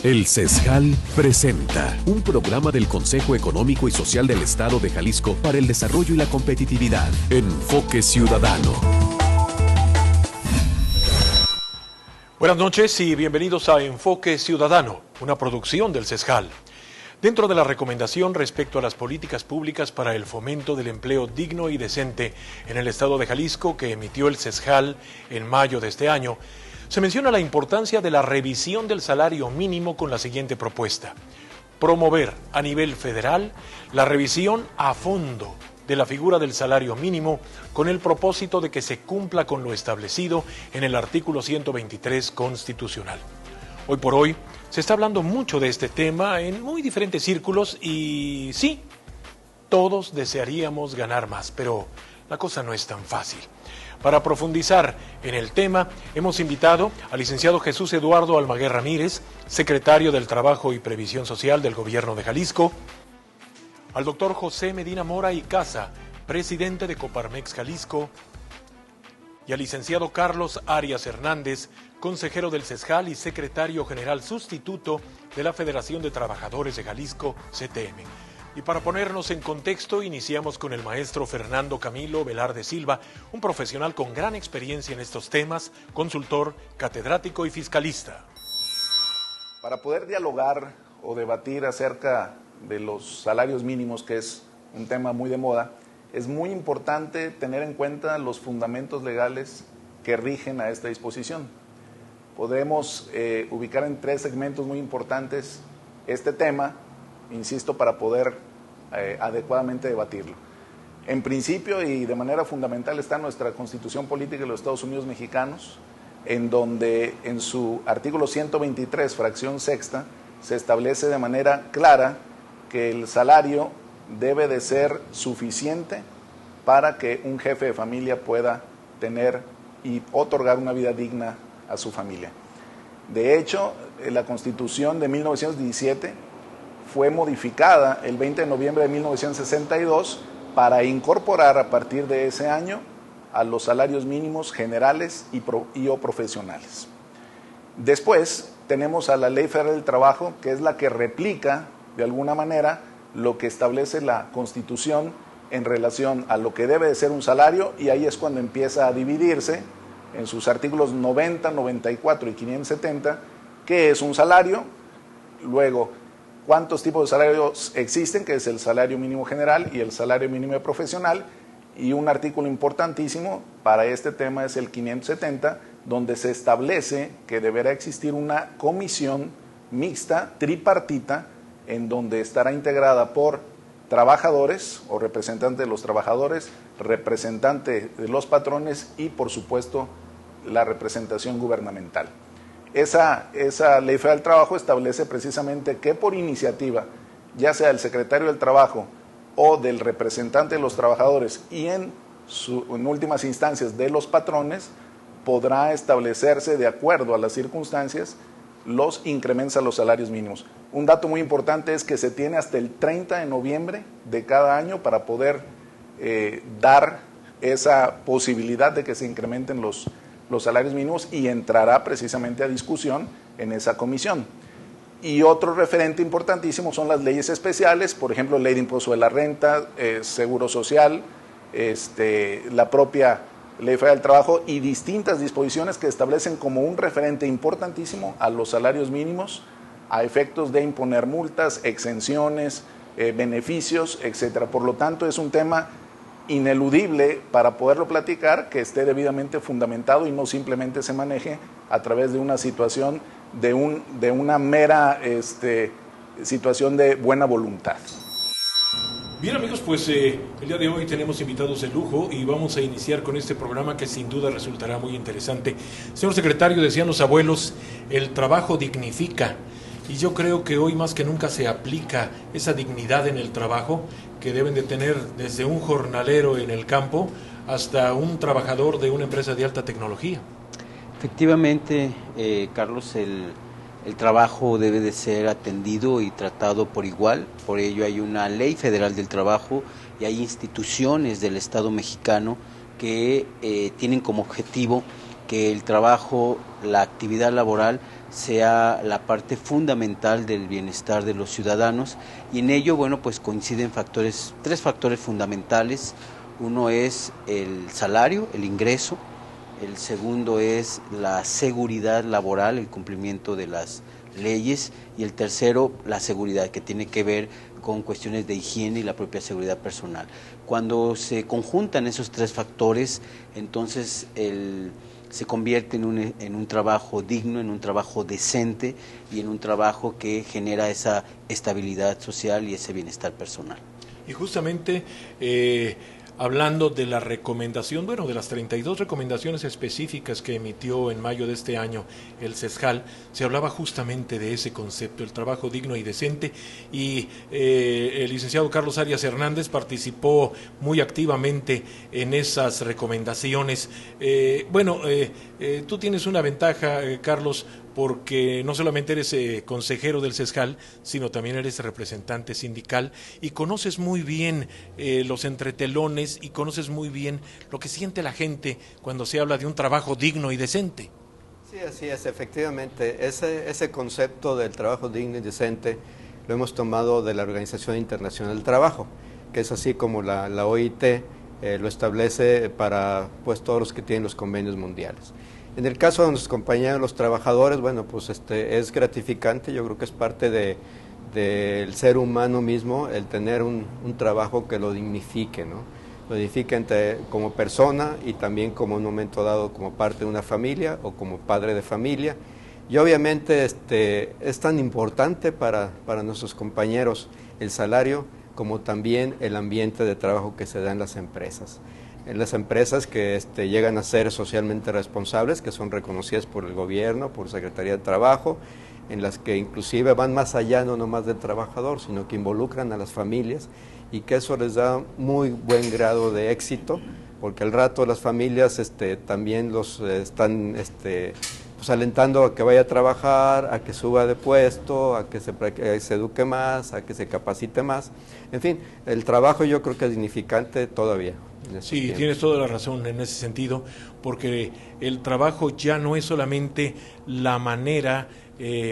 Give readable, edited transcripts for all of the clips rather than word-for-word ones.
El CESJAL presenta un programa del Consejo Económico y Social del Estado de Jalisco para el Desarrollo y la Competitividad. Enfoque Ciudadano. Buenas noches y bienvenidos a Enfoque Ciudadano, una producción del CESJAL. Dentro de la recomendación respecto a las políticas públicas para el fomento del empleo digno y decente en el estado de Jalisco que emitió el CESJAL en mayo de este año, se menciona la importancia de la revisión del salario mínimo con la siguiente propuesta: promover a nivel federal la revisión a fondo de la figura del salario mínimo con el propósito de que se cumpla con lo establecido en el artículo 123 constitucional. Hoy por hoy se está hablando mucho de este tema en muy diferentes círculos y sí, todos desearíamos ganar más, pero la cosa no es tan fácil. Para profundizar en el tema, hemos invitado al licenciado Jesús Eduardo Almaguer Ramírez, secretario del Trabajo y Previsión Social del Gobierno de Jalisco, al doctor José Medina Mora y Casa, presidente de Coparmex Jalisco, y al licenciado Carlos Arias Hernández, consejero del CESJAL y secretario general sustituto de la Federación de Trabajadores de Jalisco, CTM. Y para ponernos en contexto, iniciamos con el maestro Fernando Camilo Velarde Silva, un profesional con gran experiencia en estos temas, consultor, catedrático y fiscalista. Para poder dialogar o debatir acerca de los salarios mínimos, que es un tema muy de moda, es muy importante tener en cuenta los fundamentos legales que rigen a esta disposición. Podemos ubicar en tres segmentos muy importantes este tema, insisto, para poder adecuadamente debatirlo. En principio y de manera fundamental está nuestra Constitución Política de los Estados Unidos Mexicanos, en donde en su artículo 123, fracción sexta, se establece de manera clara que el salario debe de ser suficiente para que un jefe de familia pueda tener y otorgar una vida digna a su familia. De hecho, la Constitución de 1917 fue modificada el 20 de noviembre de 1962 para incorporar a partir de ese año a los salarios mínimos generales y o profesionales. Después tenemos a la Ley Federal del Trabajo, que es la que replica de alguna manera lo que establece la Constitución en relación a lo que debe de ser un salario, y ahí es cuando empieza a dividirse en sus artículos 90, 94 y 570, qué es un salario, luego cuántos tipos de salarios existen, que es el salario mínimo general y el salario mínimo profesional, y un artículo importantísimo para este tema es el 570, donde se establece que deberá existir una comisión mixta, tripartita, en donde estará integrada por trabajadores o representante de los trabajadores, representante de los patrones y, por supuesto, la representación gubernamental. Esa Ley Federal del Trabajo establece precisamente que por iniciativa, ya sea del secretario del Trabajo o del representante de los trabajadores y en últimas instancias de los patrones, podrá establecerse de acuerdo a las circunstancias los incrementos a los salarios mínimos. Un dato muy importante es que se tiene hasta el 30 de noviembre de cada año para poder dar esa posibilidad de que se incrementen los salarios mínimos, y entrará precisamente a discusión en esa comisión. Y otro referente importantísimo son las leyes especiales, por ejemplo, ley de impuesto de la renta, seguro social, la propia Ley Federal del Trabajo y distintas disposiciones que establecen como un referente importantísimo a los salarios mínimos a efectos de imponer multas, exenciones, beneficios, etcétera. Por lo tanto, es un tema ineludible para poderlo platicar, que esté debidamente fundamentado y no simplemente se maneje a través de una situación de una mera situación de buena voluntad. Bien, amigos, pues el día de hoy tenemos invitados de lujo y vamos a iniciar con este programa que sin duda resultará muy interesante. Señor secretario, decían los abuelos, el trabajo dignifica, y yo creo que hoy más que nunca se aplica esa dignidad en el trabajo que deben de tener desde un jornalero en el campo hasta un trabajador de una empresa de alta tecnología. Efectivamente, Carlos, el trabajo debe de ser atendido y tratado por igual. Por ello hay una Ley Federal del Trabajo y hay instituciones del Estado mexicano que tienen como objetivo que el trabajo, la actividad laboral sea la parte fundamental del bienestar de los ciudadanos, y en ello, bueno, pues coinciden tres factores fundamentales. Uno es el salario, el ingreso; el segundo es la seguridad laboral, el cumplimiento de las leyes; y el tercero, la seguridad, que tiene que ver con cuestiones de higiene y la propia seguridad personal. Cuando se conjuntan esos tres factores, entonces se convierte en un trabajo digno, en un trabajo decente y en un trabajo que genera esa estabilidad social y ese bienestar personal. Y justamente hablando de la recomendación, bueno, de las 32 recomendaciones específicas que emitió en mayo de este año el CESJAL, se hablaba justamente de ese concepto, el trabajo digno y decente, y el licenciado Carlos Arias Hernández participó muy activamente en esas recomendaciones. Tú tienes una ventaja, Carlos, porque no solamente eres consejero del CESJAL, sino también eres representante sindical y conoces muy bien los entretelones y conoces muy bien lo que siente la gente cuando se habla de un trabajo digno y decente. Sí, así es, efectivamente. Ese concepto del trabajo digno y decente lo hemos tomado de la Organización Internacional del Trabajo, que es así como la OIT lo establece para pues todos los que tienen los convenios mundiales. En el caso de nuestros compañeros, los trabajadores, bueno, pues es gratificante. Yo creo que es parte del ser humano mismo el tener un trabajo que lo dignifique, ¿no? Lo dignifique como persona y también como en un momento dado como parte de una familia o como padre de familia. Y obviamente es tan importante para nuestros compañeros el salario como también el ambiente de trabajo que se da en las empresas. En las empresas que llegan a ser socialmente responsables, que son reconocidas por el gobierno, por Secretaría de Trabajo, en las que inclusive van más allá no nomás del trabajador, sino que involucran a las familias, y que eso les da muy buen grado de éxito, porque al rato las familias también los están pues alentando a que vaya a trabajar, a que suba de puesto, a que se eduque más, a que se capacite más. En fin, el trabajo yo creo que es dignificante todavía. Sí, tienes toda la razón en ese sentido, porque el trabajo ya no es solamente la manera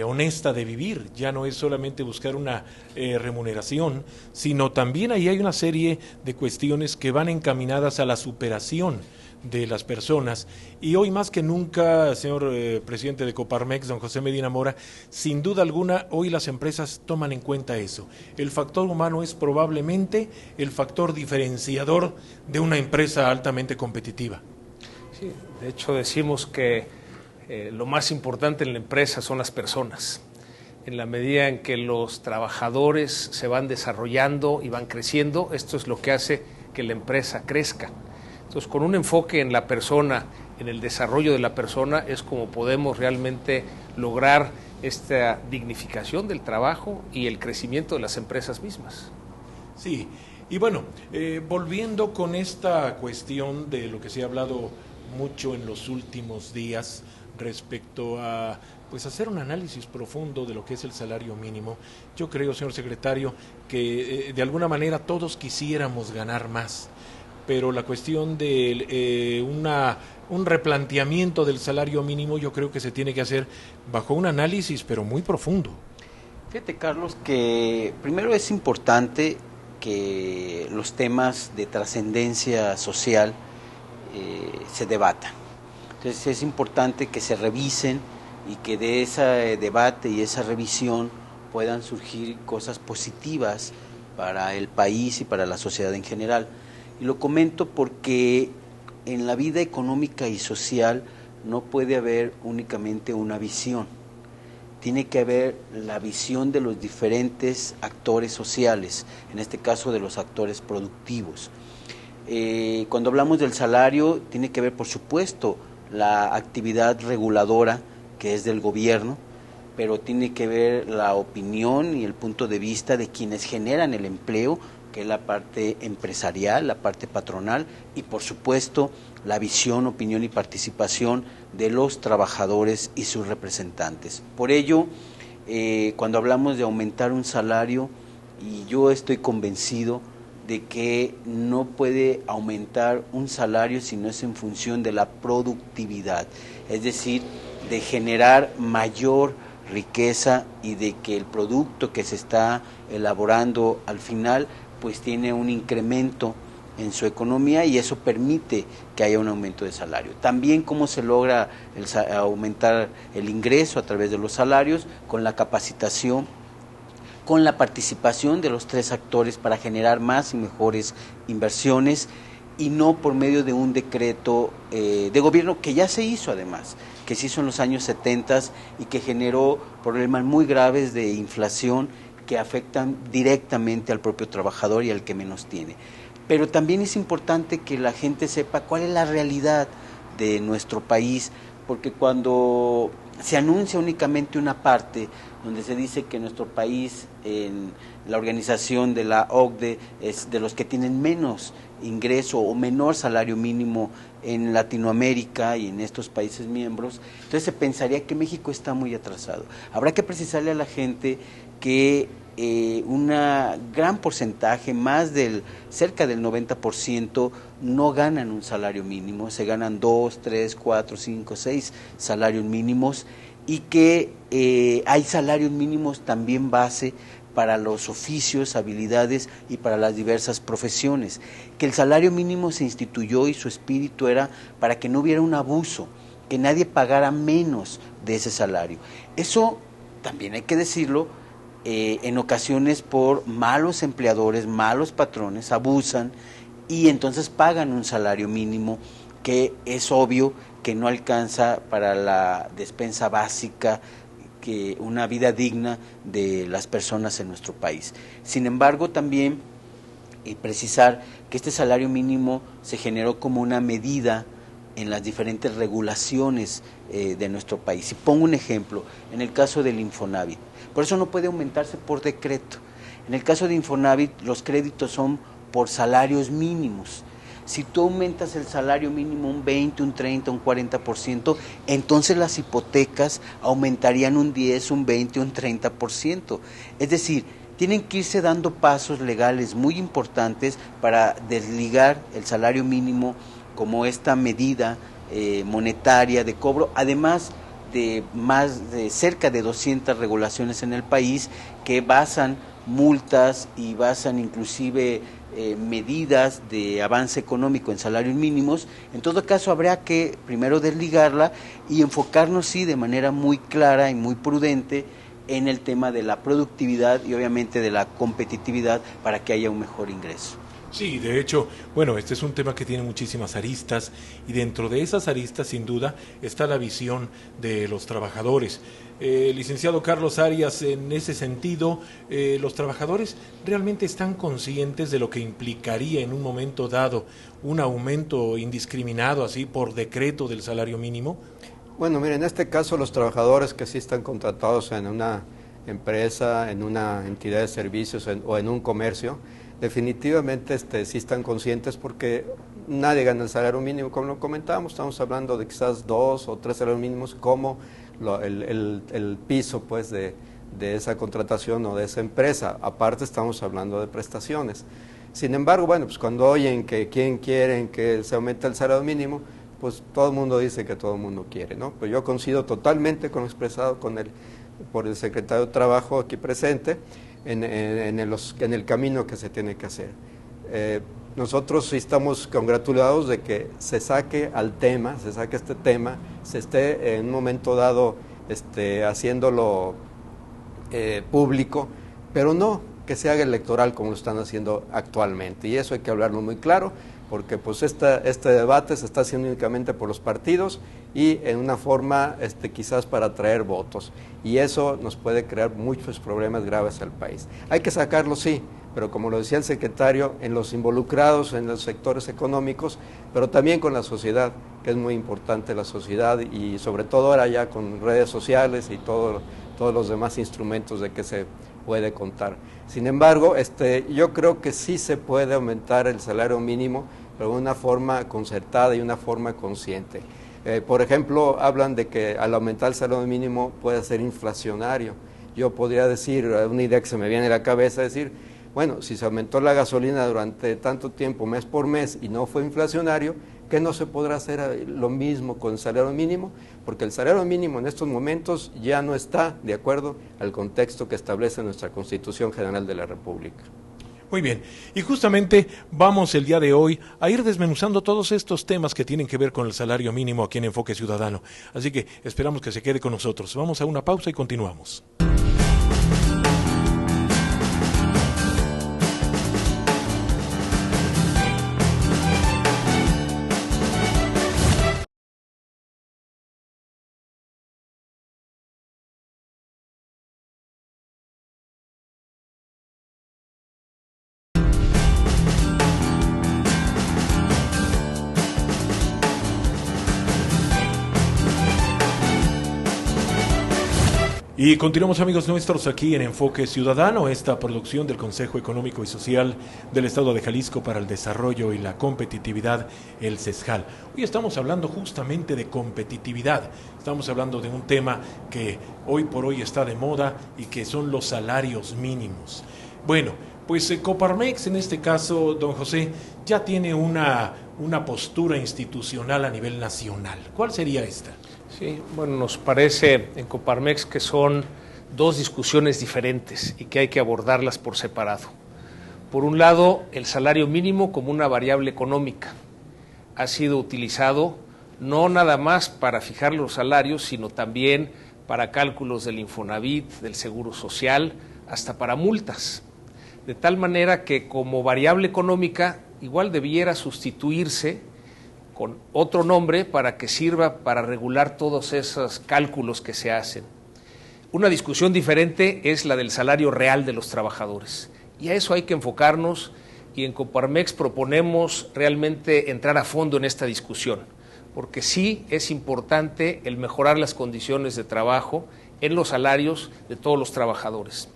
honesta de vivir, ya no es solamente buscar una remuneración, sino también ahí hay una serie de cuestiones que van encaminadas a la superación de las personas. Y hoy más que nunca, señor presidente de Coparmex, don José Medina Mora, sin duda alguna hoy las empresas toman en cuenta eso. El factor humano es probablemente el factor diferenciador de una empresa altamente competitiva. Sí, de hecho decimos que lo más importante en la empresa son las personas. En la medida en que los trabajadores se van desarrollando y van creciendo, esto es lo que hace que la empresa crezca. Entonces, con un enfoque en la persona, en el desarrollo de la persona, es como podemos realmente lograr esta dignificación del trabajo y el crecimiento de las empresas mismas. Sí, y bueno, volviendo con esta cuestión de lo que se ha hablado mucho en los últimos días respecto a pues hacer un análisis profundo de lo que es el salario mínimo, yo creo, señor secretario, que de alguna manera todos quisiéramos ganar más, pero la cuestión de un replanteamiento del salario mínimo yo creo que se tiene que hacer bajo un análisis pero muy profundo. Fíjate, Carlos, que primero es importante que los temas de trascendencia social se debatan. Entonces es importante que se revisen y que de ese debate y esa revisión puedan surgir cosas positivas para el país y para la sociedad en general. Y lo comento porque en la vida económica y social no puede haber únicamente una visión. Tiene que haber la visión de los diferentes actores sociales, en este caso de los actores productivos. Cuando hablamos del salario, tiene que ver, por supuesto, la actividad reguladora, que es del gobierno, pero tiene que ver la opinión y el punto de vista de quienes generan el empleo, que es la parte empresarial, la parte patronal, y por supuesto la visión, opinión y participación de los trabajadores y sus representantes. Por ello, cuando hablamos de aumentar un salario, y yo estoy convencido de que no puede aumentar un salario si no es en función de la productividad, es decir, de generar mayor riqueza y de que el producto que se está elaborando al final pues tiene un incremento en su economía y eso permite que haya un aumento de salario. También cómo se logra aumentar el ingreso a través de los salarios, con la capacitación, con la participación de los tres actores para generar más y mejores inversiones y no por medio de un decreto de gobierno que ya se hizo además, que se hizo en los años 70 y que generó problemas muy graves de inflación que afectan directamente al propio trabajador y al que menos tiene. Pero también es importante que la gente sepa cuál es la realidad de nuestro país, porque cuando se anuncia únicamente una parte, donde se dice que nuestro país, en la organización de la OCDE, es de los que tienen menos ingreso o menor salario mínimo en Latinoamérica y en estos países miembros, entonces se pensaría que México está muy atrasado. Habrá que precisarle a la gente que un gran porcentaje, cerca del 90%, no ganan un salario mínimo, se ganan 2, 3, 4, 5, 6 salarios mínimos y que hay salarios mínimos también base para los oficios, habilidades y para las diversas profesiones, que el salario mínimo se instituyó y su espíritu era para que no hubiera un abuso, que nadie pagara menos de ese salario. Eso también hay que decirlo, en ocasiones por malos empleadores, malos patrones, abusan y entonces pagan un salario mínimo que es obvio que no alcanza para la despensa básica, que una vida digna de las personas en nuestro país. Sin embargo, también precisar que este salario mínimo se generó como una medida en las diferentes regulaciones de nuestro país. Y pongo un ejemplo, en el caso del Infonavit. Por eso no puede aumentarse por decreto. En el caso de Infonavit, los créditos son por salarios mínimos. Si tú aumentas el salario mínimo un 20, un 30, un 40%, entonces las hipotecas aumentarían un 10, un 20, un 30%. Es decir, tienen que irse dando pasos legales muy importantes para desligar el salario mínimo como esta medida monetaria de cobro, además de cerca de 200 regulaciones en el país que basan multas y basan inclusive medidas de avance económico en salarios mínimos. En todo caso habría que primero desligarla y enfocarnos sí de manera muy clara y muy prudente en el tema de la productividad y obviamente de la competitividad para que haya un mejor ingreso. Sí, de hecho, bueno, este es un tema que tiene muchísimas aristas y dentro de esas aristas, sin duda, está la visión de los trabajadores. Licenciado Carlos Arias, en ese sentido, ¿los trabajadores realmente están conscientes de lo que implicaría en un momento dado un aumento indiscriminado, así por decreto del salario mínimo? Bueno, mire, en este caso los trabajadores que sí están contratados en una empresa, en una entidad de servicios o en un comercio, definitivamente sí están conscientes porque nadie gana el salario mínimo, como lo comentábamos, estamos hablando de quizás 2 o 3 salarios mínimos como el piso pues de esa contratación o de esa empresa, aparte estamos hablando de prestaciones. Sin embargo, bueno, pues cuando oyen que quieren que se aumente el salario mínimo, pues todo el mundo dice que todo el mundo quiere, ¿no? Pues yo coincido totalmente con lo expresado por el secretario de Trabajo aquí presente, en el camino que se tiene que hacer. Nosotros sí estamos congratulados de que se saque este tema, se esté en un momento dado haciéndolo público, pero no que se haga electoral como lo están haciendo actualmente. Y eso hay que hablarlo muy claro, porque pues este debate se está haciendo únicamente por los partidos y en una forma quizás para atraer votos, y eso nos puede crear muchos problemas graves al país. Hay que sacarlo, sí, pero como lo decía el secretario, en los involucrados en los sectores económicos, pero también con la sociedad, que es muy importante la sociedad, y sobre todo ahora ya con redes sociales y todos los demás instrumentos de que se puede contar. Sin embargo, yo creo que sí se puede aumentar el salario mínimo, pero de una forma concertada y una forma consciente. Por ejemplo, hablan de que al aumentar el salario mínimo puede ser inflacionario. Yo podría decir, una idea que se me viene a la cabeza, decir, Bueno, si se aumentó la gasolina durante tanto tiempo, mes por mes, y no fue inflacionario, ¿qué no se podrá hacer lo mismo con el salario mínimo? Porque el salario mínimo en estos momentos ya no está de acuerdo al contexto que establece nuestra Constitución General de la República. Muy bien, y justamente vamos el día de hoy a ir desmenuzando todos estos temas que tienen que ver con el salario mínimo aquí en Enfoque Ciudadano. Así que esperamos que se quede con nosotros. Vamos a una pausa y continuamos. Y continuamos, amigos nuestros, aquí en Enfoque Ciudadano, esta producción del Consejo Económico y Social del Estado de Jalisco para el Desarrollo y la Competitividad, el CESJAL. Hoy estamos hablando justamente de competitividad, estamos hablando de un tema que hoy por hoy está de moda y que son los salarios mínimos. Bueno, pues Coparmex en este caso, don José, ya tiene una postura institucional a nivel nacional. ¿Cuál sería esta? Sí, bueno, nos parece en Coparmex que son dos discusiones diferentes y que hay que abordarlas por separado. Por un lado, el salario mínimo como una variable económica ha sido utilizado no nada más para fijar los salarios, sino también para cálculos del Infonavit, del Seguro Social, hasta para multas. De tal manera que como variable económica igual debiera sustituirse con otro nombre para que sirva para regular todos esos cálculos que se hacen. Una discusión diferente es la del salario real de los trabajadores, y a eso hay que enfocarnos, y en Coparmex proponemos realmente entrar a fondo en esta discusión, porque sí es importante el mejorar las condiciones de trabajo en los salarios de todos los trabajadores.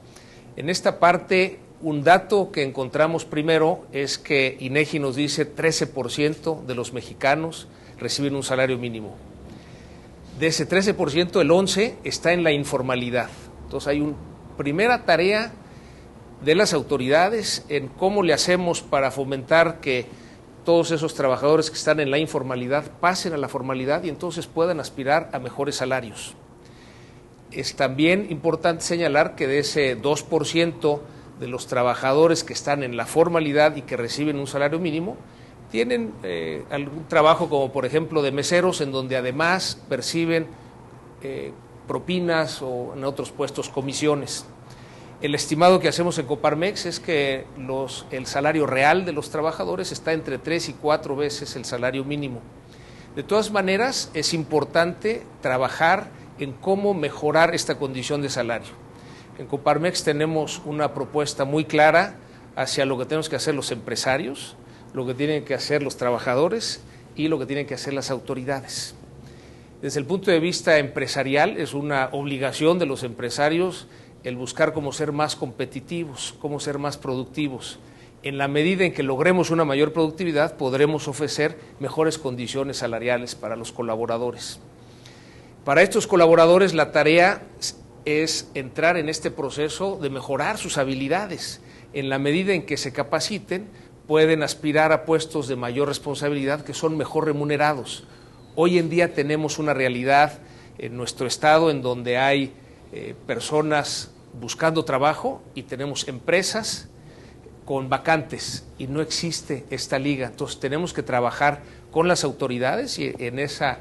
En esta parte, un dato que encontramos primero es que INEGI nos dice 13% de los mexicanos reciben un salario mínimo. De ese 13%, el 11% está en la informalidad. Entonces hay una primera tarea de las autoridades en cómo le hacemos para fomentar que todos esos trabajadores que están en la informalidad pasen a la formalidad y entonces puedan aspirar a mejores salarios. Es también importante señalar que de ese 2% de los trabajadores que están en la formalidad y que reciben un salario mínimo, tienen algún trabajo como por ejemplo de meseros, en donde además perciben propinas o en otros puestos comisiones. El estimado que hacemos en Coparmex es que el salario real de los trabajadores está entre 3 y 4 veces el salario mínimo. De todas maneras, es importante trabajar en cómo mejorar esta condición de salario. En Coparmex tenemos una propuesta muy clara hacia lo que tenemos que hacer los empresarios, lo que tienen que hacer los trabajadores y lo que tienen que hacer las autoridades. Desde el punto de vista empresarial, es una obligación de los empresarios el buscar cómo ser más competitivos, cómo ser más productivos. En la medida en que logremos una mayor productividad, podremos ofrecer mejores condiciones salariales para los colaboradores. Para estos colaboradores, la tarea es entrar en este proceso de mejorar sus habilidades. En la medida en que se capaciten, pueden aspirar a puestos de mayor responsabilidad que son mejor remunerados. Hoy en día tenemos una realidad en nuestro estado en donde hay personas buscando trabajo y tenemos empresas con vacantes y no existe esta liga. Entonces tenemos que trabajar con las autoridades y en esa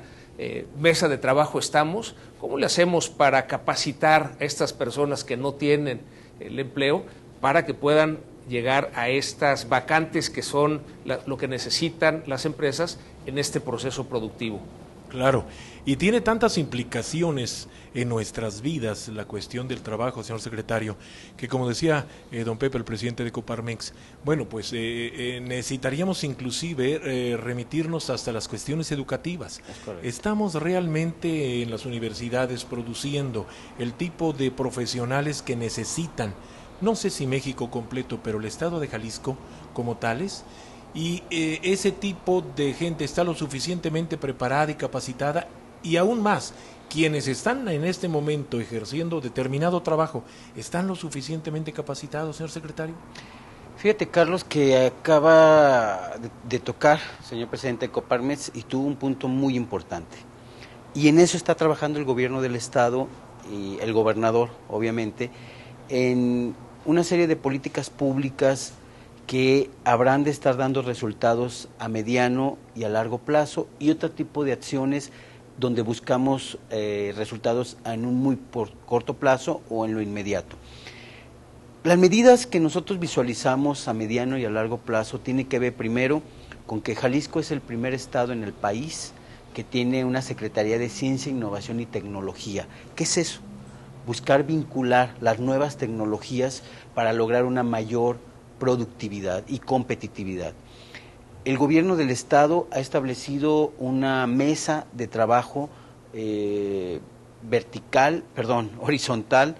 mesa de trabajo estamos. ¿Cómo le hacemos para capacitar a estas personas que no tienen el empleo para que puedan llegar a estas vacantes que son lo que necesitan las empresas en este proceso productivo? Claro, y tiene tantas implicaciones en nuestras vidas la cuestión del trabajo, señor secretario, que como decía don Pepe, el presidente de Coparmex, bueno, pues necesitaríamos inclusive remitirnos hasta las cuestiones educativas. Estamos realmente en las universidades produciendo el tipo de profesionales que necesitan, no sé si México completo, pero el estado de Jalisco como tales. Y ese tipo de gente está lo suficientemente preparada y capacitada, y aún más, quienes están en este momento ejerciendo determinado trabajo, ¿están lo suficientemente capacitados, señor secretario? Fíjate, Carlos, que acaba de tocar, señor presidente, Coparmex, y tuvo un punto muy importante. Y en eso está trabajando el gobierno del Estado y el gobernador, obviamente, en una serie de políticas públicas que habrán de estar dando resultados a mediano y a largo plazo, y otro tipo de acciones donde buscamos resultados en un muy corto plazo o en lo inmediato. Las medidas que nosotros visualizamos a mediano y a largo plazo tienen que ver primero con que Jalisco es el primer estado en el país que tiene una Secretaría de Ciencia, Innovación y Tecnología. ¿Qué es eso? Buscar vincular las nuevas tecnologías para lograr una mayor productividad y competitividad. El gobierno del estado ha establecido una mesa de trabajo horizontal,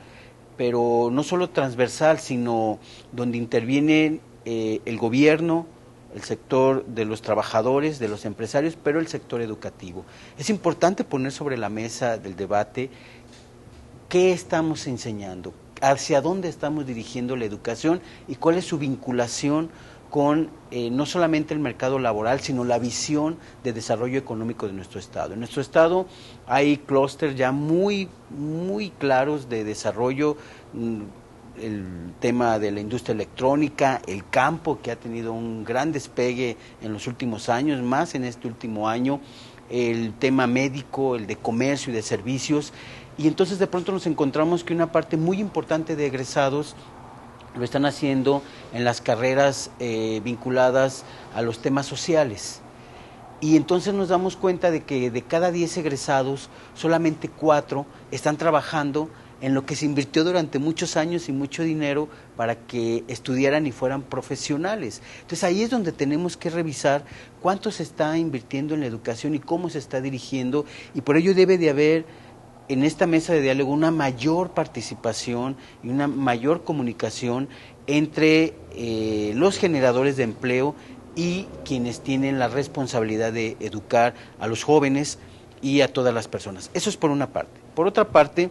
pero no solo transversal, sino donde intervienen el gobierno, el sector de los trabajadores, de los empresarios, pero el sector educativo. Es importante poner sobre la mesa del debate qué estamos enseñando, hacia dónde estamos dirigiendo la educación y cuál es su vinculación con no solamente el mercado laboral, sino la visión de desarrollo económico de nuestro estado. En nuestro estado hay clústeres ya muy claros de desarrollo, el tema de la industria electrónica, el campo, que ha tenido un gran despegue en los últimos años, más en este último año, el tema médico, el de comercio y de servicios, y entonces de pronto nos encontramos que una parte muy importante de egresados lo están haciendo en las carreras vinculadas a los temas sociales. Y entonces nos damos cuenta de que de cada 10 egresados, solamente 4 están trabajando en lo que se invirtió durante muchos años y mucho dinero para que estudiaran y fueran profesionales. Entonces ahí es donde tenemos que revisar cuánto se está invirtiendo en la educación y cómo se está dirigiendo, y por ello debe de haber en esta mesa de diálogo una mayor participación y una mayor comunicación entre los generadores de empleo y quienes tienen la responsabilidad de educar a los jóvenes y a todas las personas. Eso es por una parte. Por otra parte,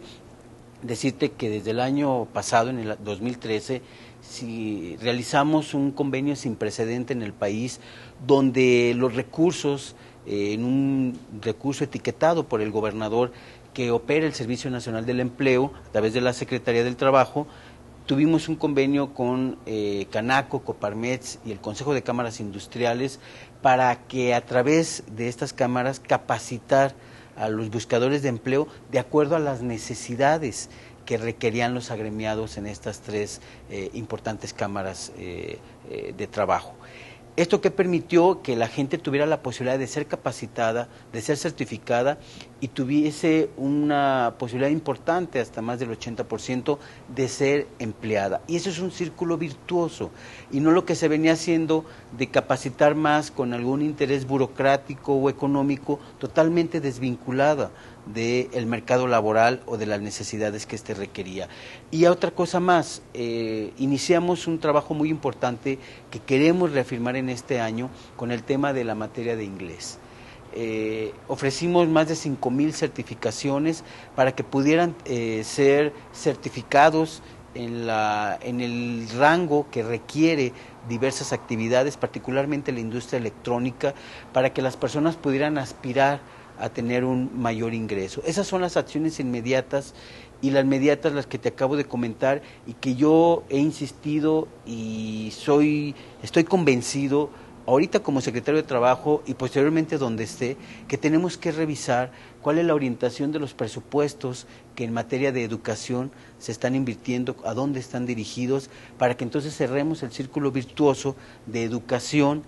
decirte que desde el año pasado, en el 2013, si realizamos un convenio sin precedente en el país, donde los recursos, en un recurso etiquetado por el gobernador que opera el Servicio Nacional del Empleo a través de la Secretaría del Trabajo, tuvimos un convenio con Canaco, Coparmex y el Consejo de Cámaras Industriales para que a través de estas cámaras capacitar a los buscadores de empleo de acuerdo a las necesidades que requerían los agremiados en estas 3 importantes cámaras de trabajo. Esto que permitió que la gente tuviera la posibilidad de ser capacitada, de ser certificada y tuviese una posibilidad importante, hasta más del 80%, de ser empleada. Y eso es un círculo virtuoso, y no lo que se venía haciendo de capacitar más con algún interés burocrático o económico, totalmente desvinculada del mercado laboral o de las necesidades que éste requería. Y otra cosa más, iniciamos un trabajo muy importante que queremos reafirmar en este año con el tema de la materia de inglés. Ofrecimos más de 5,000 certificaciones para que pudieran ser certificados en el rango que requiere diversas actividades, particularmente la industria electrónica, para que las personas pudieran aspirar a tener un mayor ingreso. Esas son las acciones inmediatas, y las inmediatas las que te acabo de comentar, y que yo he insistido y estoy convencido, ahorita como secretario de Trabajo y posteriormente donde esté, que tenemos que revisar cuál es la orientación de los presupuestos que en materia de educación se están invirtiendo, a dónde están dirigidos, para que entonces cerremos el círculo virtuoso de educación,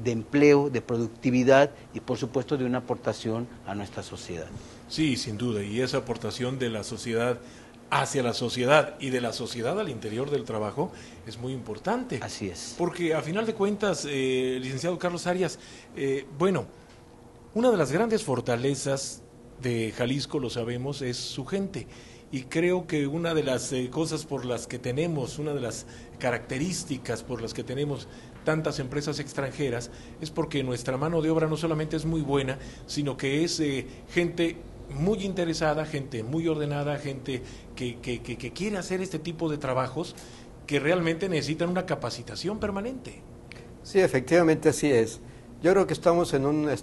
de empleo, de productividad y por supuesto de una aportación a nuestra sociedad. Sí, sin duda, y esa aportación de la sociedad hacia la sociedad y de la sociedad al interior del trabajo es muy importante. Así es. Porque a final de cuentas, licenciado Carlos Arias, una de las grandes fortalezas de Jalisco, lo sabemos, es su gente. Y creo que una de las cosas por las que tenemos, una de las características por las que tenemos tantas empresas extranjeras, es porque nuestra mano de obra no solamente es muy buena, sino que es gente muy interesada, gente muy ordenada, gente que quiere hacer este tipo de trabajos que realmente necesitan una capacitación permanente. Sí, efectivamente así es. Yo creo que estamos en una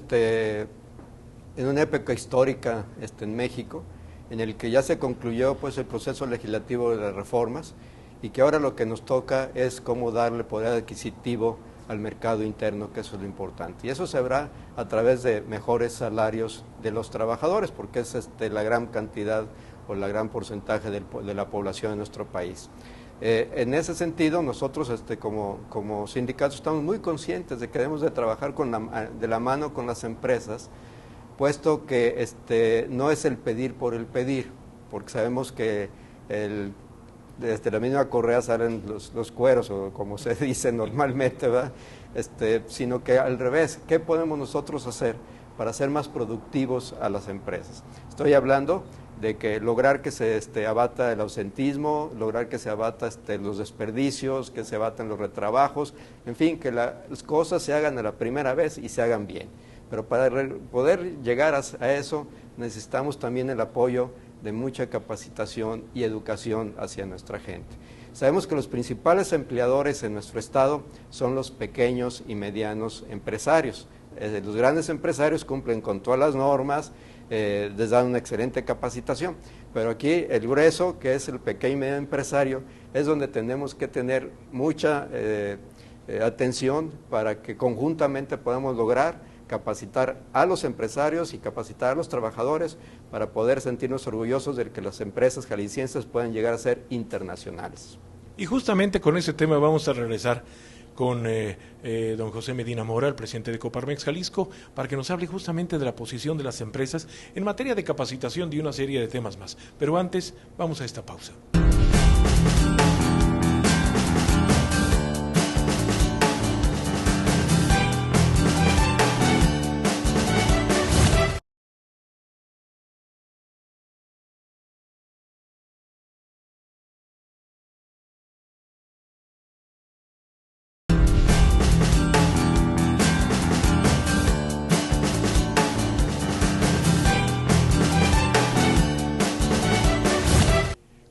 época histórica en México, en el que ya se concluyó pues el proceso legislativo de las reformas y que ahora lo que nos toca es cómo darle poder adquisitivo al mercado interno, que eso es lo importante. Y eso se verá a través de mejores salarios de los trabajadores, porque es la gran cantidad o la gran porcentaje de la población de nuestro país. En ese sentido, nosotros como sindicatos estamos muy conscientes de que debemos de trabajar de la mano con las empresas, puesto que no es el pedir por el pedir, porque sabemos que desde la misma correa salen los cueros, o como se dice normalmente, ¿verdad? Sino que al revés, ¿qué podemos nosotros hacer para ser más productivos a las empresas? Estoy hablando de que lograr que se abata el ausentismo, lograr que se abata los desperdicios, que se abaten los retrabajos, en fin, que las cosas se hagan a la primera vez y se hagan bien. Pero para poder llegar a eso necesitamos también el apoyo de mucha capacitación y educación hacia nuestra gente. Sabemos que los principales empleadores en nuestro estado son los pequeños y medianos empresarios. Los grandes empresarios cumplen con todas las normas, les dan una excelente capacitación, pero aquí el grueso, que es el pequeño y mediano empresario, es donde tenemos que tener mucha atención para que conjuntamente podamos lograr capacitar a los empresarios y capacitar a los trabajadores para poder sentirnos orgullosos de que las empresas jaliscienses puedan llegar a ser internacionales. Y justamente con ese tema vamos a regresar con don José Medina Mora, el presidente de Coparmex Jalisco, para que nos hable justamente de la posición de las empresas en materia de capacitación y una serie de temas más. Pero antes, vamos a esta pausa.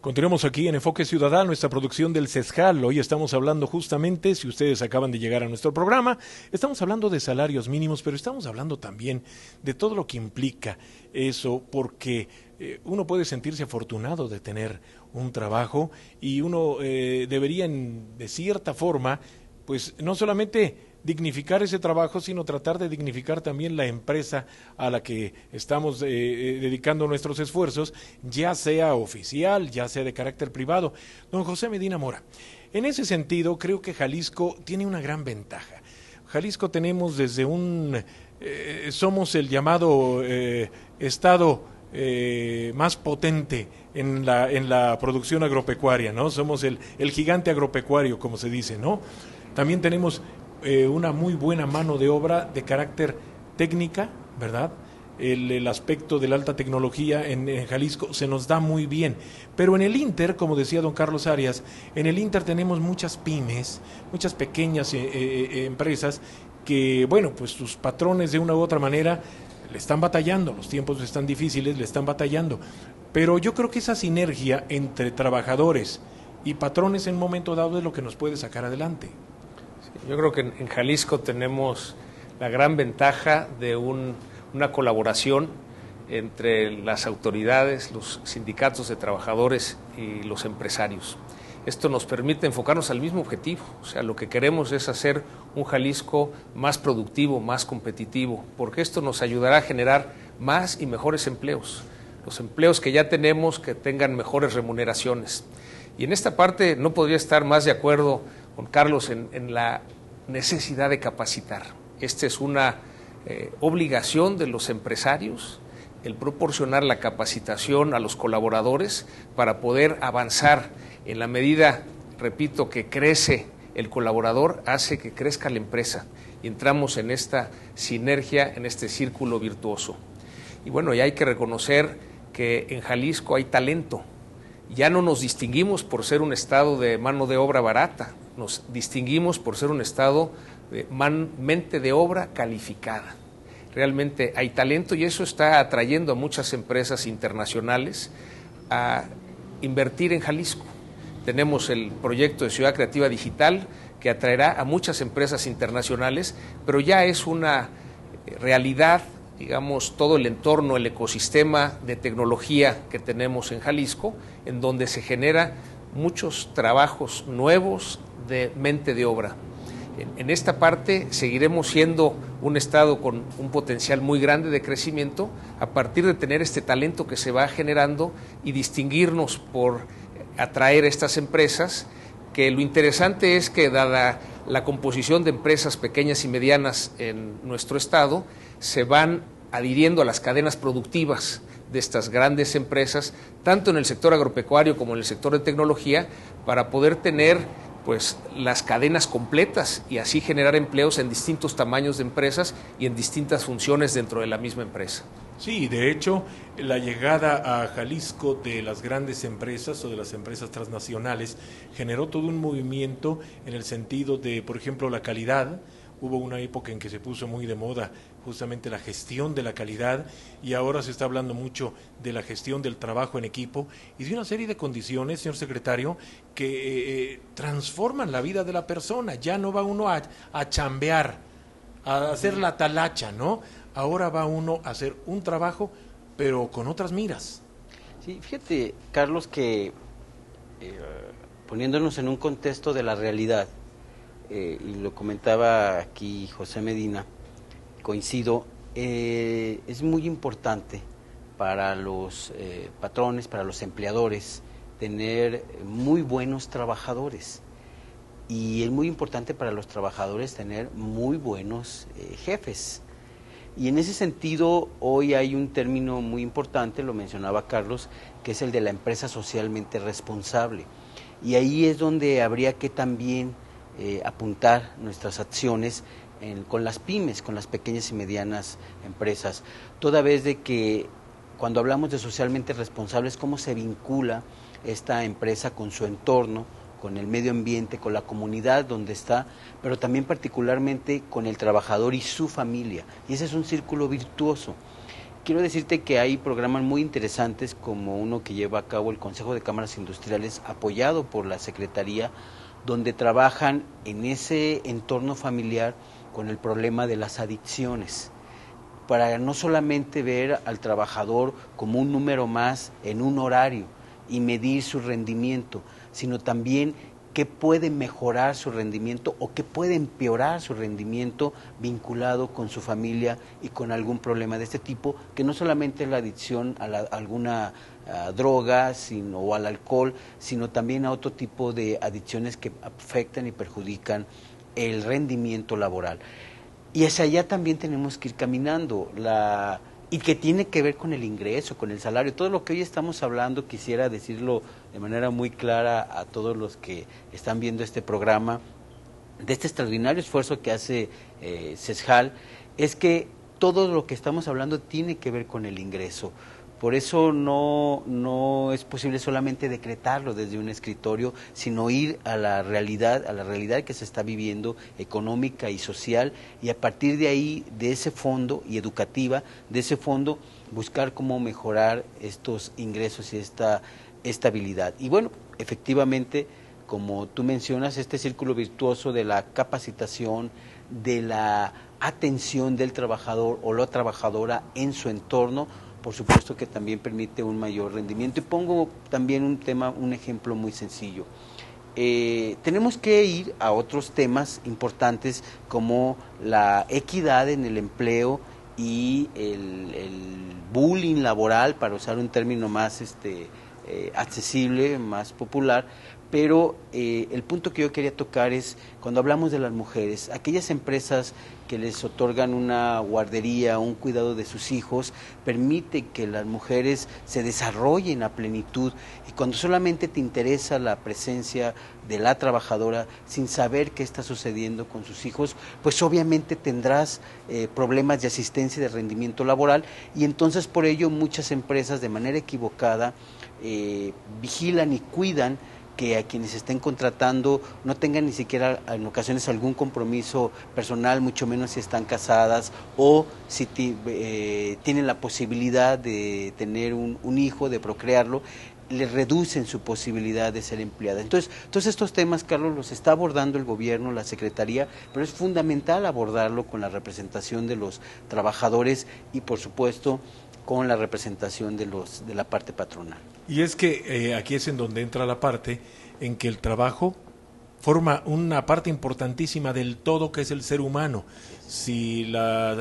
Continuamos aquí en Enfoque Ciudadano, esta producción del CESJAL. Hoy estamos hablando justamente, si ustedes acaban de llegar a nuestro programa, estamos hablando de salarios mínimos, pero estamos hablando también de todo lo que implica eso, porque uno puede sentirse afortunado de tener un trabajo y uno debería, de cierta forma, pues no solamente dignificar ese trabajo, sino tratar de dignificar también la empresa a la que estamos dedicando nuestros esfuerzos, ya sea oficial, ya sea de carácter privado. Don José Medina Mora, en ese sentido creo que Jalisco tiene una gran ventaja. Jalisco tenemos desde somos el llamado estado más potente en la producción agropecuaria, ¿no? Somos el gigante agropecuario, como se dice, ¿no? También tenemos una muy buena mano de obra de carácter técnica, ¿verdad? El aspecto de la alta tecnología en Jalisco se nos da muy bien, pero en el Inter, como decía don Carlos Arias, en el Inter tenemos muchas pymes, muchas pequeñas empresas que, bueno, pues sus patrones de una u otra manera le están batallando, los tiempos están difíciles, le están batallando, pero yo creo que esa sinergia entre trabajadores y patrones en un momento dado es lo que nos puede sacar adelante. Yo creo que en Jalisco tenemos la gran ventaja de una colaboración entre las autoridades, los sindicatos de trabajadores y los empresarios. Esto nos permite enfocarnos al mismo objetivo, o sea, lo que queremos es hacer un Jalisco más productivo, más competitivo, porque esto nos ayudará a generar más y mejores empleos, los empleos que ya tenemos que tengan mejores remuneraciones. Y en esta parte no podría estar más de acuerdo con Carlos en la necesidad de capacitar. Esta es una obligación de los empresarios, el proporcionar la capacitación a los colaboradores para poder avanzar. En la medida, repito, que crece el colaborador, hace que crezca la empresa y entramos en esta sinergia, en este círculo virtuoso. Y bueno, ya hay que reconocer que en Jalisco hay talento. Ya no nos distinguimos por ser un estado de mano de obra barata, nos distinguimos por ser un estado de mente de obra calificada. Realmente hay talento y eso está atrayendo a muchas empresas internacionales a invertir en Jalisco. tenemos el proyecto de Ciudad Creativa Digital, que atraerá a muchas empresas internacionales, pero ya es una realidad, digamos, todo el entorno, el ecosistema de tecnología que tenemos en Jalisco, en donde se genera muchos trabajos nuevos de mente de obra. En esta parte seguiremos siendo un estado con un potencial muy grande de crecimiento a partir de tener este talento que se va generando y distinguirnos por atraer estas empresas, que lo interesante es que dada la composición de empresas pequeñas y medianas en nuestro estado, se van adhiriendo a las cadenas productivas de estas grandes empresas, tanto en el sector agropecuario como en el sector de tecnología, para poder tener pues las cadenas completas y así generar empleos en distintos tamaños de empresas y en distintas funciones dentro de la misma empresa. Sí, de hecho, la llegada a Jalisco de las grandes empresas o de las empresas transnacionales generó todo un movimiento en el sentido de, por ejemplo, la calidad. Hubo una época en que se puso muy de moda justamente la gestión de la calidad y ahora se está hablando mucho de la gestión del trabajo en equipo y de una serie de condiciones, señor secretario, que transforman la vida de la persona. Ya no va uno a chambear, a hacer la talacha, ¿no? Ahora va uno a hacer un trabajo, pero con otras miras. Sí, fíjate, Carlos, que poniéndonos en un contexto de la realidad, y lo comentaba aquí José Medina, coincido, es muy importante para los patrones, para los empleadores, tener muy buenos trabajadores. Y es muy importante para los trabajadores tener muy buenos jefes. Y en ese sentido, hoy hay un término muy importante, lo mencionaba Carlos, que es el de la empresa socialmente responsable. Y ahí es donde habría que también apuntar nuestras acciones con las pymes, con las pequeñas y medianas empresas. Toda vez de que cuando hablamos de socialmente responsables, cómo se vincula esta empresa con su entorno, con el medio ambiente, con la comunidad donde está, pero también particularmente con el trabajador y su familia. Y ese es un círculo virtuoso. Quiero decirte que hay programas muy interesantes como uno que lleva a cabo el Consejo de Cámaras Industriales, apoyado por la Secretaría, donde trabajan en ese entorno familiar con el problema de las adicciones, para no solamente ver al trabajador como un número más en un horario y medir su rendimiento, sino también qué puede mejorar su rendimiento o qué puede empeorar su rendimiento vinculado con su familia y con algún problema de este tipo, que no solamente es la adicción a alguna droga o al alcohol, sino también a otro tipo de adicciones que afectan y perjudican el rendimiento laboral. Y hacia allá también tenemos que ir caminando, y que tiene que ver con el ingreso, con el salario. Todo lo que hoy estamos hablando, quisiera decirlo de manera muy clara a todos los que están viendo este programa, de este extraordinario esfuerzo que hace CESJAL, es que todo lo que estamos hablando tiene que ver con el ingreso. Por eso no es posible solamente decretarlo desde un escritorio, sino ir a la realidad que se está viviendo económica y social, y a partir de ahí, de ese fondo y educativa, de ese fondo, buscar cómo mejorar estos ingresos y esta estabilidad. Y bueno, efectivamente, como tú mencionas, este círculo virtuoso de la capacitación, de la atención del trabajador o la trabajadora en su entorno, por supuesto que también permite un mayor rendimiento. Y pongo también un ejemplo muy sencillo. Tenemos que ir a otros temas importantes como la equidad en el empleo y el bullying laboral, para usar un término más accesible, más popular. Pero el punto que yo quería tocar es, cuando hablamos de las mujeres, aquellas empresas que les otorgan una guardería, un cuidado de sus hijos, permite que las mujeres se desarrollen a plenitud, y cuando solamente te interesa la presencia de la trabajadora sin saber qué está sucediendo con sus hijos, pues obviamente tendrás problemas de asistencia y de rendimiento laboral, y entonces por ello muchas empresas de manera equivocada vigilan y cuidan que a quienes estén contratando no tengan ni siquiera en ocasiones algún compromiso personal, mucho menos si están casadas o si tienen la posibilidad de tener un hijo, de procrearlo, le reducen su posibilidad de ser empleada. Entonces, todos estos temas, Carlos, los está abordando el gobierno, la Secretaría, pero es fundamental abordarlo con la representación de los trabajadores y, por supuesto, con la representación de la parte patronal. Y es que aquí es en donde entra la parte en que el trabajo forma una parte importantísima del todo que es el ser humano. Si la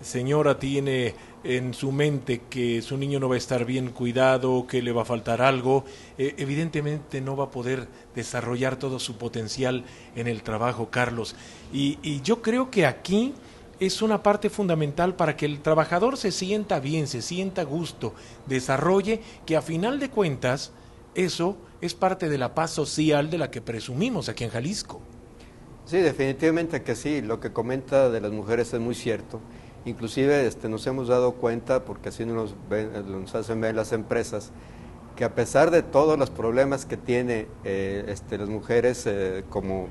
señora tiene en su mente que su niño no va a estar bien cuidado, que le va a faltar algo, evidentemente no va a poder desarrollar todo su potencial en el trabajo, Carlos. Y yo creo que aquí es una parte fundamental para que el trabajador se sienta bien, se sienta a gusto, desarrolle, que a final de cuentas eso es parte de la paz social de la que presumimos aquí en Jalisco. Sí, definitivamente que sí, lo que comenta de las mujeres es muy cierto. Inclusive nos hemos dado cuenta, porque así nos hacen ver las empresas, que a pesar de todos los problemas que tiene las mujeres como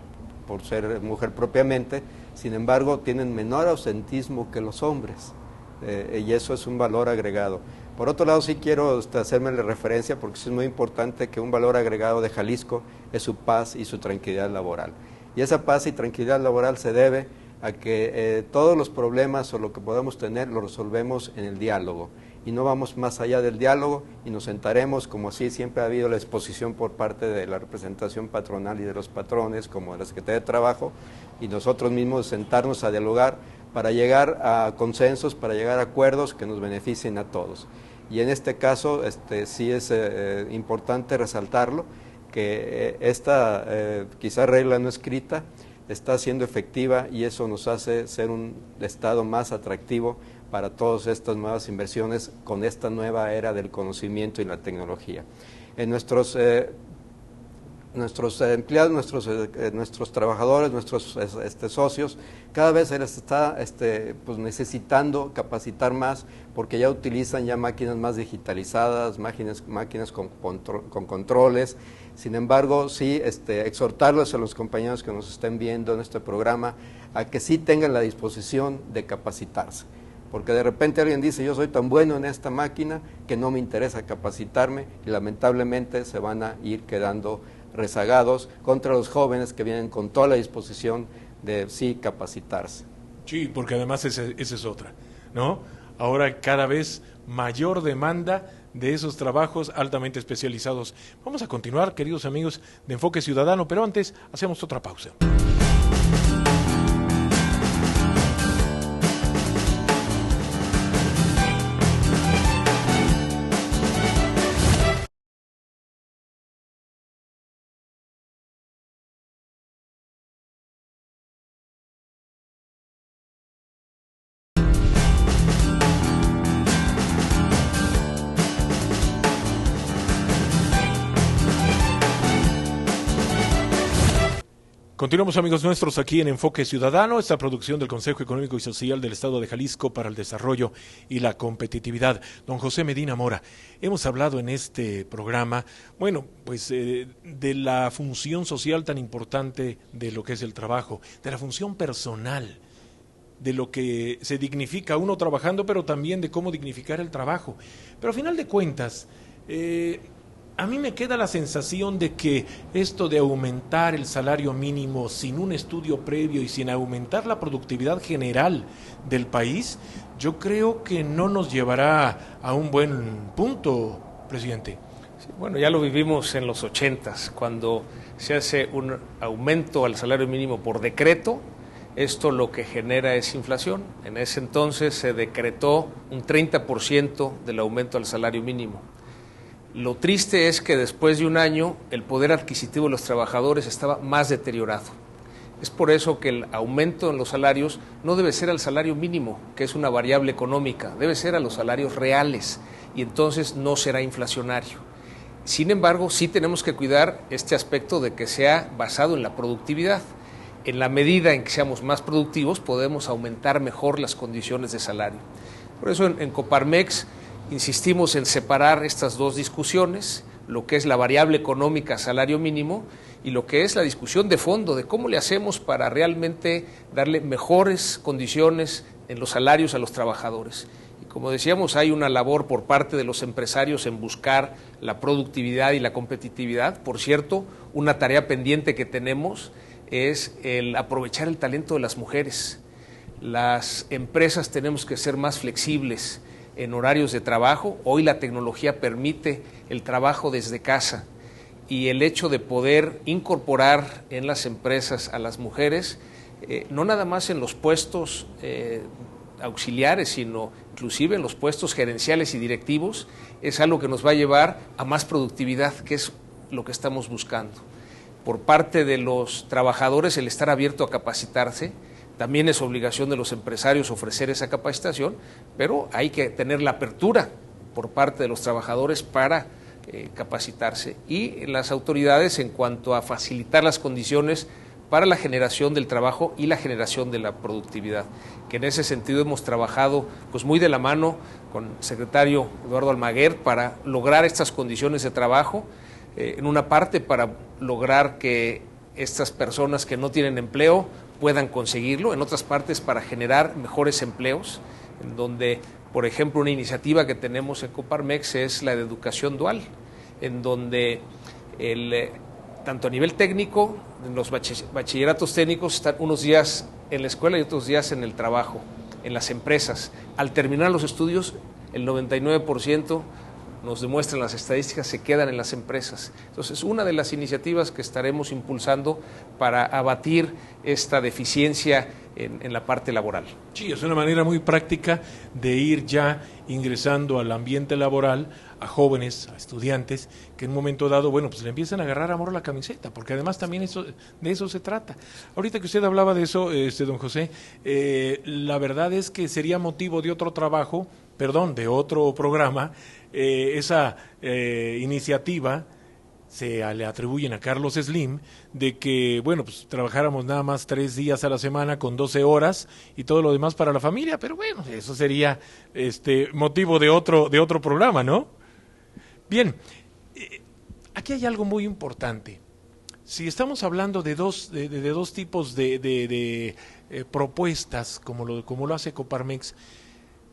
por ser mujer propiamente, sin embargo tienen menor ausentismo que los hombres, y eso es un valor agregado. Por otro lado, sí quiero hacerme la referencia, porque es muy importante que un valor agregado de Jalisco es su paz y su tranquilidad laboral. Y esa paz y tranquilidad laboral se debe a que todos los problemas o lo que podamos tener lo resolvemos en el diálogo y no vamos más allá del diálogo y nos sentaremos, como así siempre ha habido la exposición por parte de la representación patronal y de los patrones, como de la Secretaría de Trabajo, y nosotros mismos sentarnos a dialogar para llegar a consensos, para llegar a acuerdos que nos beneficien a todos. Y en este caso sí es importante resaltarlo, que esta quizá regla no escrita está siendo efectiva y eso nos hace ser un estado más atractivo para todas estas nuevas inversiones con esta nueva era del conocimiento y la tecnología. En nuestros empleados, nuestros trabajadores, nuestros socios, cada vez se les está pues necesitando capacitar más porque ya utilizan ya máquinas más digitalizadas, máquinas con controles. Sin embargo, sí exhortarlos a los compañeros que nos estén viendo en este programa a que sí tengan la disposición de capacitarse. Porque de repente alguien dice, yo soy tan bueno en esta máquina que no me interesa capacitarme y lamentablemente se van a ir quedando rezagados contra los jóvenes que vienen con toda la disposición de sí capacitarse. Sí, porque además esa es otra, ¿no? Ahora cada vez mayor demanda de esos trabajos altamente especializados. Vamos a continuar, queridos amigos de Enfoque Ciudadano, pero antes hacemos otra pausa. Continuamos, amigos nuestros, aquí en Enfoque Ciudadano, esta producción del Consejo Económico y Social del Estado de Jalisco para el Desarrollo y la Competitividad. Don José Medina Mora, hemos hablado en este programa, bueno, pues de la función social tan importante de lo que es el trabajo, de la función personal, de lo que se dignifica uno trabajando, pero también de cómo dignificar el trabajo. Pero a final de cuentas, a mí me queda la sensación de que esto de aumentar el salario mínimo sin un estudio previo y sin aumentar la productividad general del país, yo creo que no nos llevará a un buen punto, presidente. Sí, bueno, ya lo vivimos en los 80s, cuando se hace un aumento al salario mínimo por decreto. Esto lo que genera es inflación. En ese entonces se decretó un 30% del aumento al salario mínimo. Lo triste es que después de un año el poder adquisitivo de los trabajadores estaba más deteriorado. Es por eso que el aumento en los salarios no debe ser al salario mínimo, que es una variable económica, debe ser a los salarios reales y entonces no será inflacionario. Sin embargo, sí tenemos que cuidar este aspecto de que sea basado en la productividad. En la medida en que seamos más productivos podemos aumentar mejor las condiciones de salario. Por eso en Coparmex insistimos en separar estas dos discusiones, lo que es la variable económica salario mínimo y lo que es la discusión de fondo de cómo le hacemos para realmente darle mejores condiciones en los salarios a los trabajadores. Como decíamos, hay una labor por parte de los empresarios en buscar la productividad y la competitividad. Por cierto, una tarea pendiente que tenemos es el aprovechar el talento de las mujeres. Las empresas tenemos que ser más flexibles en horarios de trabajo. Hoy la tecnología permite el trabajo desde casa y el hecho de poder incorporar en las empresas a las mujeres, no nada más en los puestos auxiliares, sino inclusive en los puestos gerenciales y directivos, es algo que nos va a llevar a más productividad, que es lo que estamos buscando. Por parte de los trabajadores, el estar abierto a capacitarse, también es obligación de los empresarios ofrecer esa capacitación, pero hay que tener la apertura por parte de los trabajadores para capacitarse, y las autoridades en cuanto a facilitar las condiciones para la generación del trabajo y la generación de la productividad, que en ese sentido hemos trabajado pues muy de la mano con el secretario Eduardo Almaguer para lograr estas condiciones de trabajo, en una parte para lograr que estas personas que no tienen empleo puedan conseguirlo, en otras partes para generar mejores empleos, en donde, por ejemplo, una iniciativa que tenemos en Coparmex es la de educación dual, en donde tanto a nivel técnico, en los bachilleratos técnicos, están unos días en la escuela y otros días en el trabajo, en las empresas. Al terminar los estudios, el 99%, nos demuestran las estadísticas, se quedan en las empresas. Entonces, una de las iniciativas que estaremos impulsando para abatir esta deficiencia en la parte laboral. Sí, es una manera muy práctica de ir ya ingresando al ambiente laboral a jóvenes, a estudiantes, que en un momento dado, bueno, pues le empiezan a agarrar amor a la camiseta, porque además también de eso se trata. Ahorita que usted hablaba de eso, don José, la verdad es que sería motivo de otro trabajo, de otro programa, esa iniciativa se le atribuyen a Carlos Slim de que, bueno, pues trabajáramos nada más 3 días a la semana con 12 horas y todo lo demás para la familia, pero bueno, eso sería motivo de otro programa, ¿no? Bien, aquí hay algo muy importante. Si estamos hablando de dos tipos de propuestas, como lo hace Coparmex,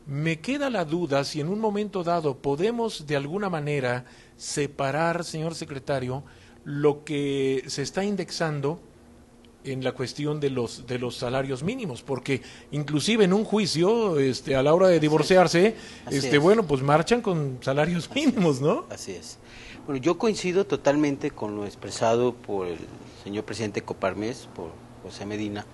me queda la duda si en un momento dado podemos de alguna manera separar, señor secretario, lo que se está indexando en la cuestión de los salarios mínimos, porque inclusive en un juicio, a la hora de divorciarse, bueno, pues marchan con salarios mínimos, ¿no? Así es. Bueno, yo coincido totalmente con lo expresado por el señor presidente Coparmex, por José Medina,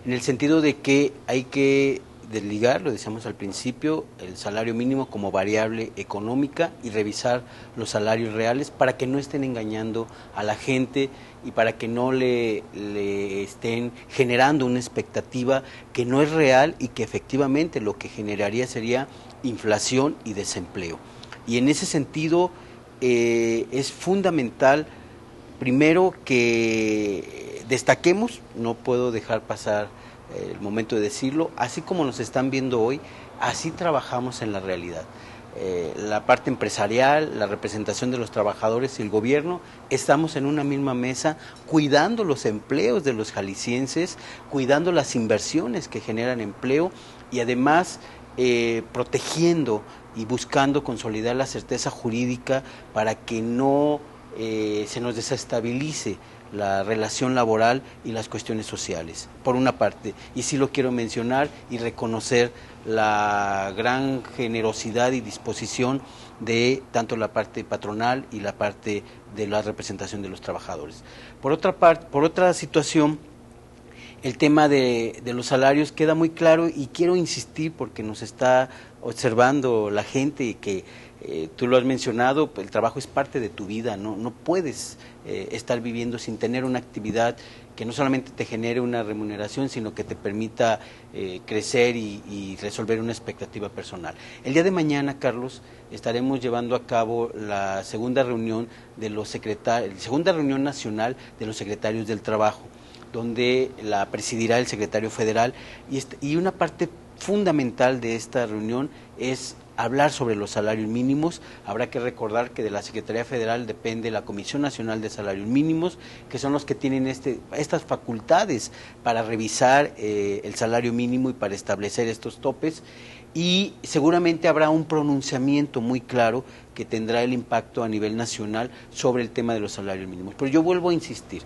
en el sentido de que hay que desligar, lo decíamos al principio, el salario mínimo como variable económica y revisar los salarios reales para que no estén engañando a la gente y para que no le estén generando una expectativa que no es real y que efectivamente lo que generaría sería inflación y desempleo. Y en ese sentido es fundamental, primero, que destaquemos, no puedo dejar pasar el momento de decirlo, así como nos están viendo hoy, así trabajamos en la realidad. La parte empresarial, la representación de los trabajadores y el gobierno, estamos en una misma mesa cuidando los empleos de los jaliscienses, cuidando las inversiones que generan empleo y además protegiendo y buscando consolidar la certeza jurídica para que no se nos desestabilice la relación laboral y las cuestiones sociales, por una parte. Y sí lo quiero mencionar y reconocer la gran generosidad y disposición de tanto la parte patronal y la parte de la representación de los trabajadores. Por otra situación, el tema de los salarios queda muy claro y quiero insistir porque nos está observando la gente y que tú lo has mencionado, el trabajo es parte de tu vida, no puedes estar viviendo sin tener una actividad que no solamente te genere una remuneración, sino que te permita crecer y resolver una expectativa personal. El día de mañana, Carlos, estaremos llevando a cabo la segunda reunión segunda reunión nacional de los secretarios del trabajo, donde la presidirá el secretario federal y una parte fundamental de esta reunión es hablar sobre los salarios mínimos. Habrá que recordar que de la Secretaría Federal depende la Comisión Nacional de Salarios Mínimos, que son los que tienen estas facultades para revisar el salario mínimo y para establecer estos topes, y seguramente habrá un pronunciamiento muy claro que tendrá el impacto a nivel nacional sobre el tema de los salarios mínimos. Pero yo vuelvo a insistir,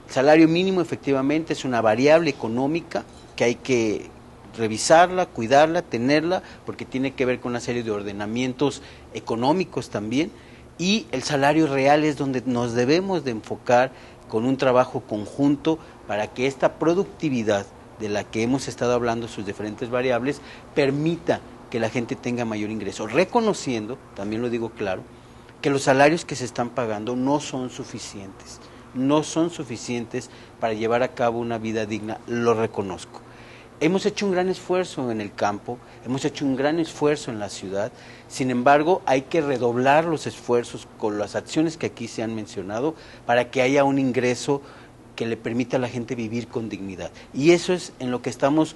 el salario mínimo efectivamente es una variable económica que hay que revisarla, cuidarla, tenerla, porque tiene que ver con una serie de ordenamientos económicos también, y el salario real es donde nos debemos de enfocar con un trabajo conjunto para que esta productividad de la que hemos estado hablando, sus diferentes variables, permita que la gente tenga mayor ingreso, reconociendo, también lo digo claro, que los salarios que se están pagando no son suficientes para llevar a cabo una vida digna, lo reconozco. Hemos hecho un gran esfuerzo en el campo, hemos hecho un gran esfuerzo en la ciudad, sin embargo hay que redoblar los esfuerzos con las acciones que aquí se han mencionado para que haya un ingreso que le permita a la gente vivir con dignidad. Y eso es en lo que estamos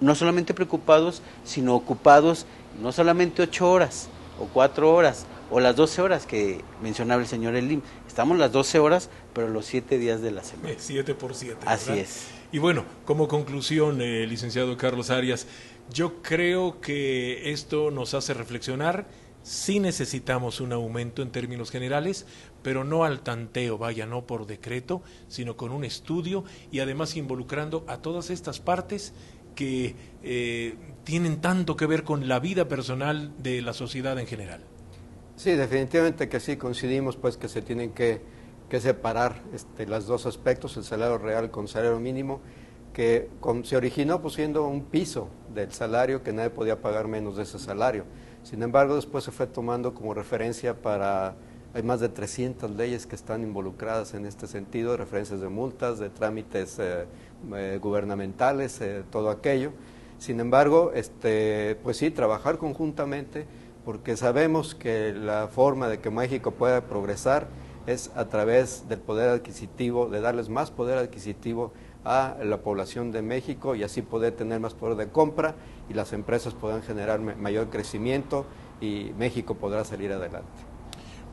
no solamente preocupados, sino ocupados, no solamente 8 horas o 4 horas o las 12 horas que mencionaba el señor Elim. Estamos las 12 horas, pero los 7 días de la semana. 7 por 7. Así es. Y bueno, como conclusión, licenciado Carlos Arias, yo creo que esto nos hace reflexionar. Sí necesitamos un aumento en términos generales, pero no al tanteo, vaya, no por decreto, sino con un estudio y además involucrando a todas estas partes que tienen tanto que ver con la vida personal de la sociedad en general. Sí, definitivamente que sí, coincidimos pues que se tienen que separar los dos aspectos, el salario real con salario mínimo, que se originó pues siendo un piso del salario que nadie podía pagar menos de ese salario. Sin embargo, después se fue tomando como referencia hay más de 300 leyes que están involucradas en este sentido, referencias de multas, de trámites gubernamentales, todo aquello. Sin embargo, pues sí, trabajar conjuntamente, porque sabemos que la forma de que México pueda progresar es a través del poder adquisitivo, de darles más poder adquisitivo a la población de México y así poder tener más poder de compra y las empresas puedan generar mayor crecimiento y México podrá salir adelante.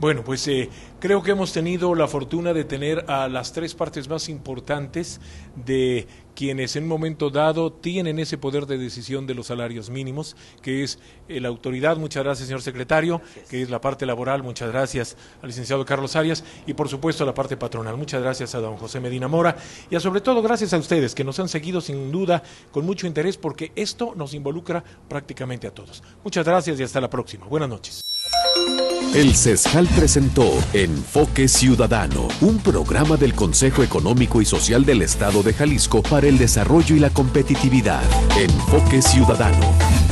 Bueno, pues creo que hemos tenido la fortuna de tener a las tres partes más importantes de quienes en un momento dado tienen ese poder de decisión de los salarios mínimos, que es la autoridad, muchas gracias señor secretario, gracias. Que es la parte laboral, muchas gracias al licenciado Carlos Arias y por supuesto a la parte patronal, muchas gracias a don José Medina Mora y sobre todo gracias a ustedes que nos han seguido sin duda con mucho interés porque esto nos involucra prácticamente a todos. Muchas gracias y hasta la próxima. Buenas noches. El CESJAL presentó Enfoque Ciudadano, un programa del Consejo Económico y Social del Estado de Jalisco para el desarrollo y la competitividad. Enfoque Ciudadano.